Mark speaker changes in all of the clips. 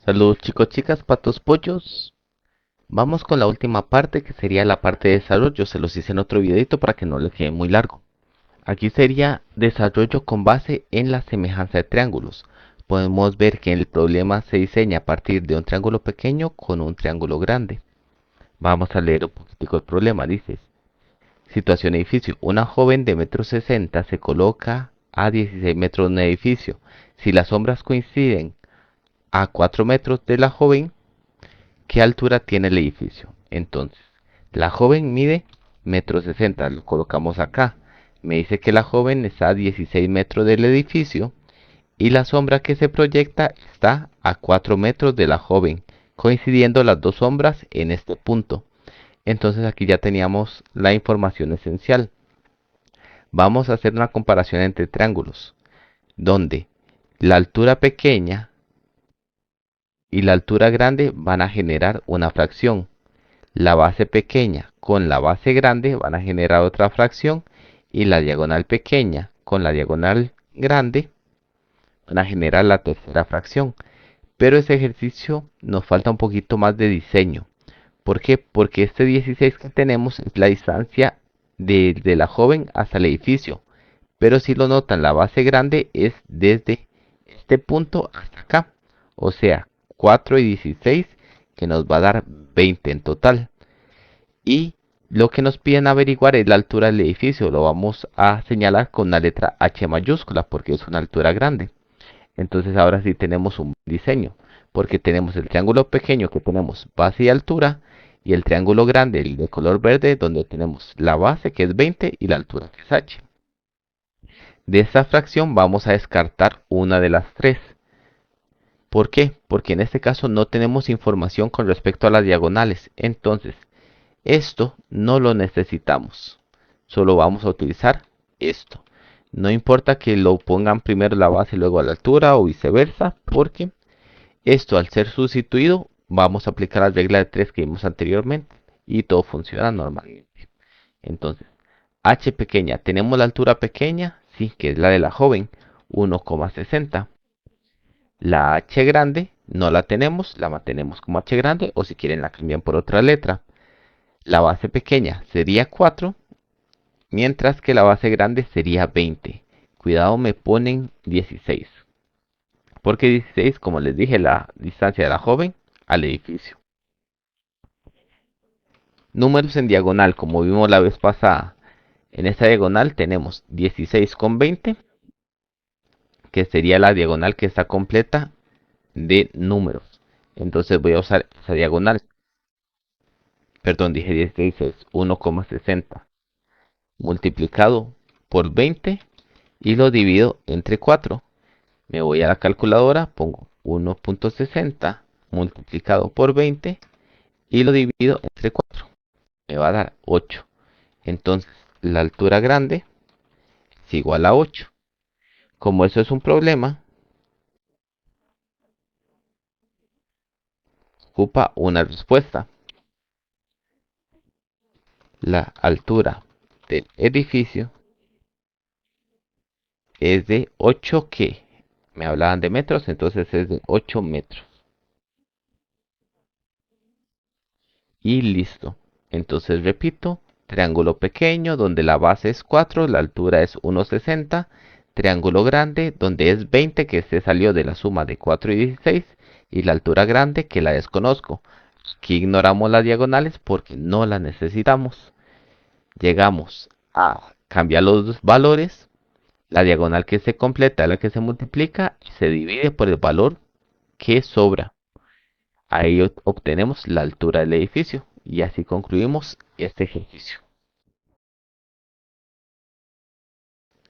Speaker 1: Saludos chicos, chicas, patos, pollos. Vamos con la última parte que sería la parte de desarrollo. Se los hice en otro videito para que no les quede muy largo. Aquí sería desarrollo con base en la semejanza de triángulos. Podemos ver que el problema se diseña a partir de un triángulo pequeño con un triángulo grande. Vamos a leer un poquitico el problema. Dice, situación edificio. Una joven de 1,60 m se coloca a 16 metros de un edificio. Si las sombras coinciden a 4 metros de la joven, ¿qué altura tiene el edificio? Entonces, la joven mide 1,60 m, lo colocamos acá. Me dice que la joven está a 16 metros del edificio y la sombra que se proyecta está a 4 metros de la joven, coincidiendo las dos sombras en este punto. Entonces aquí ya teníamos la información esencial. Vamos a hacer una comparación entre triángulos, donde la altura pequeña y la altura grande van a generar una fracción. La base pequeña con la base grande van a generar otra fracción y la diagonal pequeña con la diagonal grande van a generar la tercera fracción. Pero ese ejercicio nos falta un poquito más de diseño. ¿Por qué? Porque este 16 que tenemos es la distancia de la joven hasta el edificio. Pero si lo notan, la base grande es desde este punto hasta acá. O sea, 4 y 16 que nos va a dar 20 en total. Y lo que nos piden averiguar es la altura del edificio. Lo vamos a señalar con la letra H mayúscula porque es una altura grande. Entonces ahora sí tenemos un diseño. Porque tenemos el triángulo pequeño que tenemos base y altura. Y el triángulo grande, el de color verde, donde tenemos la base que es 20 y la altura que es H. De esta fracción vamos a descartar una de las tres. ¿Por qué? Porque en este caso no tenemos información con respecto a las diagonales. Entonces, esto no lo necesitamos. Solo vamos a utilizar esto. No importa que lo pongan primero la base y luego a la altura o viceversa, porque esto al ser sustituido vamos a aplicar la regla de 3 que vimos anteriormente y todo funciona normalmente. Entonces, h pequeña, tenemos la altura pequeña, sí, que es la de la joven, 1,60. La h grande no la tenemos, la mantenemos como h grande o si quieren la cambian por otra letra. La base pequeña sería 4, mientras que la base grande sería 20. Cuidado, me ponen 16. Porque 16, como les dije, la distancia de la joven al edificio. Números en diagonal, como vimos la vez pasada. En esta diagonal tenemos 16 con 20, que sería la diagonal que está completa de números. Entonces voy a usar esa diagonal. Perdón, dije 16, es 1,60 multiplicado por 20 y lo divido entre 4. Me voy a la calculadora, pongo 1,60 multiplicado por 20 y lo divido entre 4. Me va a dar 8. Entonces, la altura grande es igual a 8. Como eso es un problema, ocupa una respuesta. La altura del edificio es de 8 que me hablaban de metros, entonces es de 8 metros. Y listo. Entonces repito, triángulo pequeño donde la base es 4, la altura es 1,60. Triángulo grande donde es 20 que se salió de la suma de 4 y 16. Y la altura grande que la desconozco. Aquí ignoramos las diagonales porque no las necesitamos. Llegamos a cambiar los valores. La diagonal que se completa es la que se multiplica y se divide por el valor que sobra. Ahí obtenemos la altura del edificio y así concluimos este ejercicio.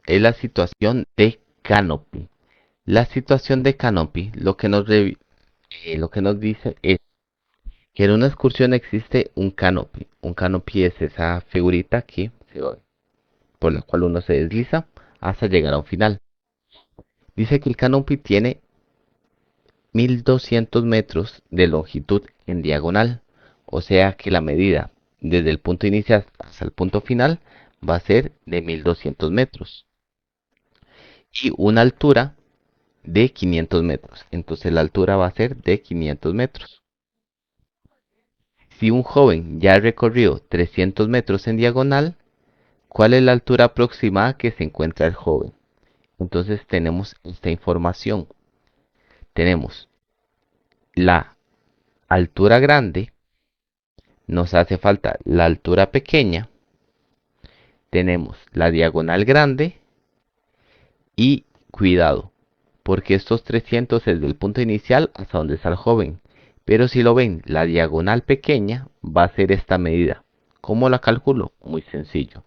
Speaker 1: Es la situación de Canopy. La situación de Canopy lo que nos dice es que en una excursión existe un canopy. Un canopy es esa figurita que se ve, por la cual uno se desliza hasta llegar a un final. Dice que el canopy tiene 1,200 metros de longitud en diagonal. O sea que la medida desde el punto inicial hasta el punto final va a ser de 1,200 metros. Y una altura de 500 metros. Entonces la altura va a ser de 500 metros. Si un joven ya ha recorrido 300 metros en diagonal, ¿cuál es la altura aproximada que se encuentra el joven? Entonces tenemos esta información. Tenemos la altura grande, nos hace falta la altura pequeña, tenemos la diagonal grande y cuidado, porque estos 300 es del punto inicial hasta donde está el joven. Pero si lo ven, la diagonal pequeña va a ser esta medida. ¿Cómo la calculo? Muy sencillo.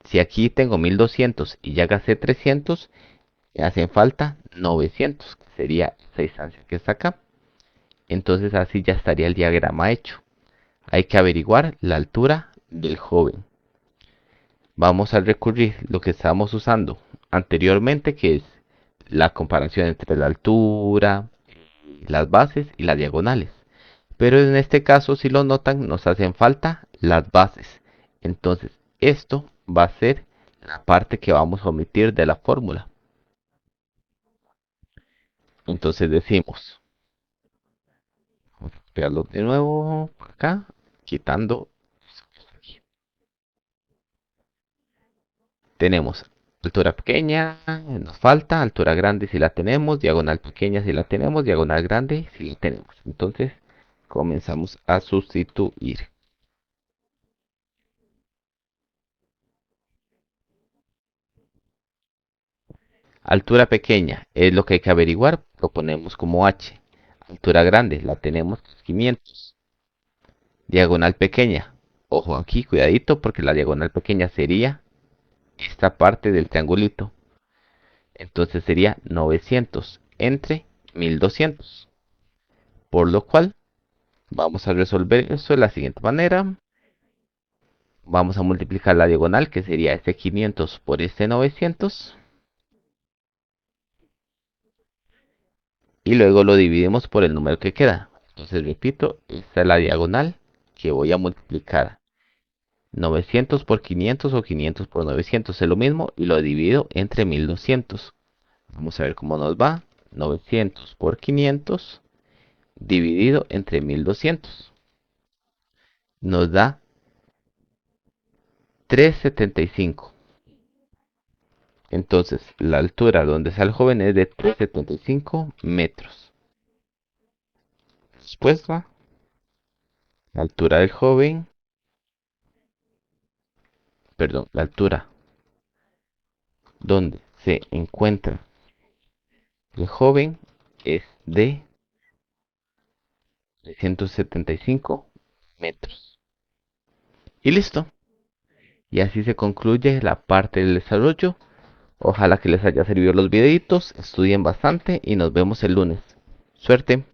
Speaker 1: Si aquí tengo 1200 y ya gasté 300, me hacen falta 900, que sería esa distancia que está acá. Entonces así ya estaría el diagrama hecho. Hay que averiguar la altura del joven. Vamos a recurrir lo que estábamos usando anteriormente, que es la comparación entre la altura, las bases y las diagonales. Pero en este caso, si lo notan, nos hacen falta las bases. Entonces, esto va a ser la parte que vamos a omitir de la fórmula. Entonces decimos, vamos a pegarlo de nuevo por acá, quitando. Tenemos altura pequeña, nos falta, altura grande si la tenemos, diagonal pequeña si la tenemos, diagonal grande si la tenemos. Entonces comenzamos a sustituir. Altura pequeña es lo que hay que averiguar, lo ponemos como h. Altura grande la tenemos 500. Diagonal pequeña, ojo aquí, cuidadito, porque la diagonal pequeña sería esta parte del triangulito. Entonces sería 900 entre 1200. Por lo cual vamos a resolver eso de la siguiente manera. Vamos a multiplicar la diagonal, que sería este 500 por este 900. Y luego lo dividimos por el número que queda. Entonces repito, esta es la diagonal que voy a multiplicar. 900 por 500 o 500 por 900 es lo mismo y lo divido entre 1200. Vamos a ver cómo nos va. 900 por 500 dividido entre 1200. Nos da 375. Entonces la altura donde está el joven es de 375 metros. Respuesta: la altura del joven, perdón, la altura donde se encuentra el joven es de 375 metros. Y listo. Y así se concluye la parte del desarrollo. Ojalá que les haya servido los videitos, estudien bastante y nos vemos el lunes. Suerte.